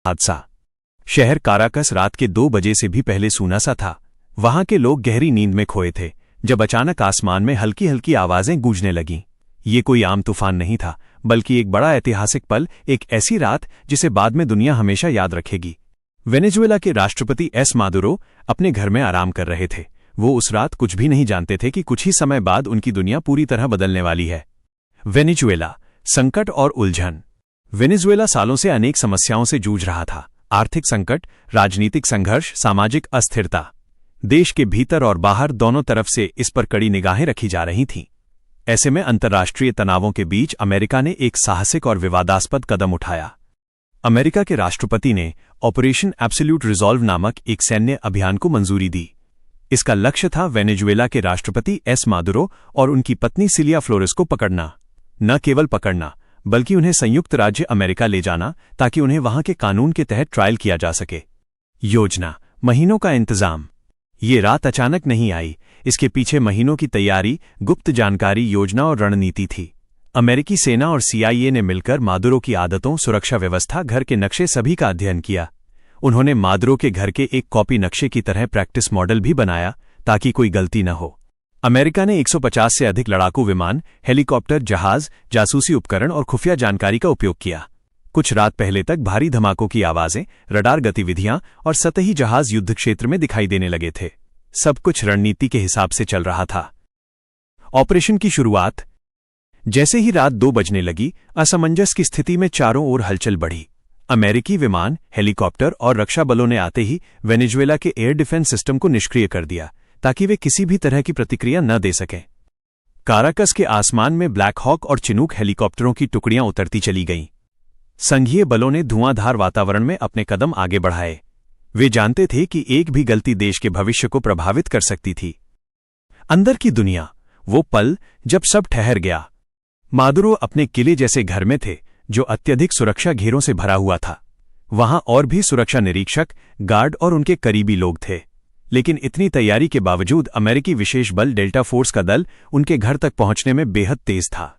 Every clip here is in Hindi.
हादसा। शहर काराकस रात के 2 बजे से भी पहले सूना सा था। वहां के लोग गहरी नींद में खोए थे जब अचानक आसमान में हल्की हल्की आवाजें गूंजने लगीं। ये कोई आम तूफान नहीं था, बल्कि एक बड़ा ऐतिहासिक पल, एक ऐसी रात जिसे बाद में दुनिया हमेशा याद रखेगी। वेनेजुएला के राष्ट्रपति एस मादुरो अपने घर में आराम कर रहे थे। वो उस रात कुछ भी नहीं जानते थे कि कुछ ही समय बाद उनकी दुनिया पूरी तरह बदलने वाली है। वेनेजुएला, संकट और उलझन। वेनेजुएला सालों से अनेक समस्याओं से जूझ रहा था। आर्थिक संकट, राजनीतिक संघर्ष, सामाजिक अस्थिरता। देश के भीतर और बाहर दोनों तरफ से इस पर कड़ी निगाहें रखी जा रही थीं। ऐसे में अंतर्राष्ट्रीय तनावों के बीच अमेरिका ने एक साहसिक और विवादास्पद कदम उठाया। अमेरिका के राष्ट्रपति ने ऑपरेशन एब्सोल्यूट रिजॉल्व नामक एक सैन्य अभियान को मंजूरी दी। इसका लक्ष्य था वेनेजुएला के राष्ट्रपति एस मादुरो और उनकी पत्नी सिलिया फ्लोरेस को पकड़ना। न केवल पकड़ना, बल्कि उन्हें संयुक्त राज्य अमेरिका ले जाना ताकि उन्हें वहां के कानून के तहत ट्रायल किया जा सके। योजना, महीनों का इंतजाम। ये रात अचानक नहीं आई, इसके पीछे महीनों की तैयारी, गुप्त जानकारी, योजना और रणनीति थी। अमेरिकी सेना और CIA ने मिलकर मादुरो की आदतों, सुरक्षा व्यवस्था, घर के नक्शे सभी का अध्ययन किया। उन्होंने मादुरो के घर के एक कॉपी नक्शे की तरह प्रैक्टिस मॉडल भी बनाया ताकि कोई गलती न हो। अमेरिका ने 150 से अधिक लड़ाकू विमान, हेलीकॉप्टर, जहाज, जासूसी उपकरण और खुफिया जानकारी का उपयोग किया। कुछ रात पहले तक भारी धमाकों की आवाजें, रडार गतिविधियां और सतही जहाज युद्ध क्षेत्र में दिखाई देने लगे थे। सब कुछ रणनीति के हिसाब से चल रहा था। ऑपरेशन की शुरुआत। जैसे ही रात 2 बजने लगी, असमंजस की स्थिति में चारों ओर हलचल बढ़ी। अमेरिकी विमान, हेलीकॉप्टर और रक्षा बलों ने आते ही वेनेजुएला के एयर डिफेंस सिस्टम को निष्क्रिय कर दिया ताकि वे किसी भी तरह की प्रतिक्रिया न दे सकें। काराकस के आसमान में ब्लैक हॉक और चिनूक हेलीकॉप्टरों की टुकड़ियां उतरती चली गईं। संघीय बलों ने धुआंधार वातावरण में अपने कदम आगे बढ़ाए। वे जानते थे कि एक भी गलती देश के भविष्य को प्रभावित कर सकती थी। अंदर की दुनिया, वो पल जब सब ठहर गया। मादुरो अपने किले जैसे घर में थे जो अत्यधिक सुरक्षा घेरों से भरा हुआ था। वहां और भी सुरक्षा निरीक्षक, गार्ड और उनके करीबी लोग थे। लेकिन इतनी तैयारी के बावजूद अमेरिकी विशेष बल डेल्टा फोर्स का दल उनके घर तक पहुंचने में बेहद तेज था।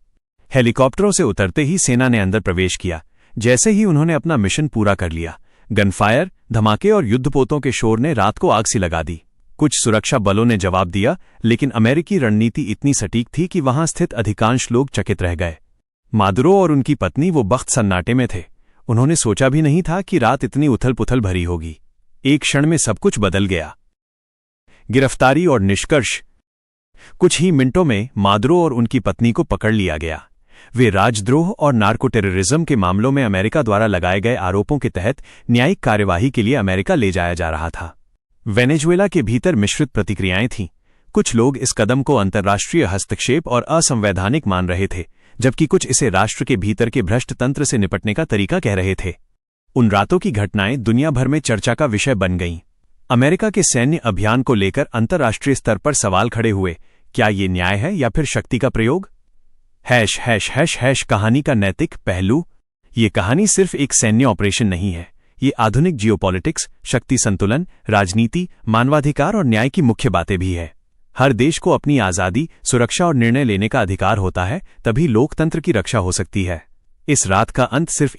हेलीकॉप्टरों से उतरते ही सेना ने अंदर प्रवेश किया। जैसे ही उन्होंने अपना मिशन पूरा कर लिया, गनफायर, धमाके और युद्धपोतों के शोर ने रात को आग सी लगा दी। कुछ सुरक्षा बलों ने जवाब दिया, लेकिन अमेरिकी रणनीति इतनी सटीक थी कि वहां स्थित अधिकांश लोग चकित रह गए। मादुरो और उनकी पत्नी वो बख्त सन्नाटे में थे। उन्होंने सोचा भी नहीं था कि रात इतनी उथल पुथल भरी होगी। एक क्षण में सब कुछ बदल गया। गिरफ्तारी और निष्कर्ष। कुछ ही मिनटों में मादुरो और उनकी पत्नी को पकड़ लिया गया। वे राजद्रोह और नार्को टेररिज्म के मामलों में अमेरिका द्वारा लगाए गए आरोपों के तहत न्यायिक कार्यवाही के लिए अमेरिका ले जाया जा रहा था। वेनेजुएला के भीतर मिश्रित प्रतिक्रियाएं थीं। कुछ लोग इस कदम को अंतर्राष्ट्रीय हस्तक्षेप और असंवैधानिक मान रहे थे, जबकि कुछ इसे राष्ट्र के भीतर के भ्रष्ट तंत्र से निपटने का तरीका कह रहे थे। उन रातों की घटनाएं दुनिया भर में चर्चा का विषय बन गईं। अमेरिका के सैन्य अभियान को लेकर अंतर्राष्ट्रीय स्तर पर सवाल खड़े हुए। क्या ये न्याय है या फिर शक्ति का प्रयोग? कहानी का नैतिक पहलू। ये कहानी सिर्फ एक सैन्य ऑपरेशन नहीं है। ये आधुनिक जियोपॉलिटिक्स, शक्ति संतुलन, राजनीति, मानवाधिकार और न्याय की मुख्य बातें भी है। हर देश को अपनी आज़ादी, सुरक्षा और निर्णय लेने का अधिकार होता है, तभी लोकतंत्र की रक्षा हो सकती है। इस रात का अंत सिर्फ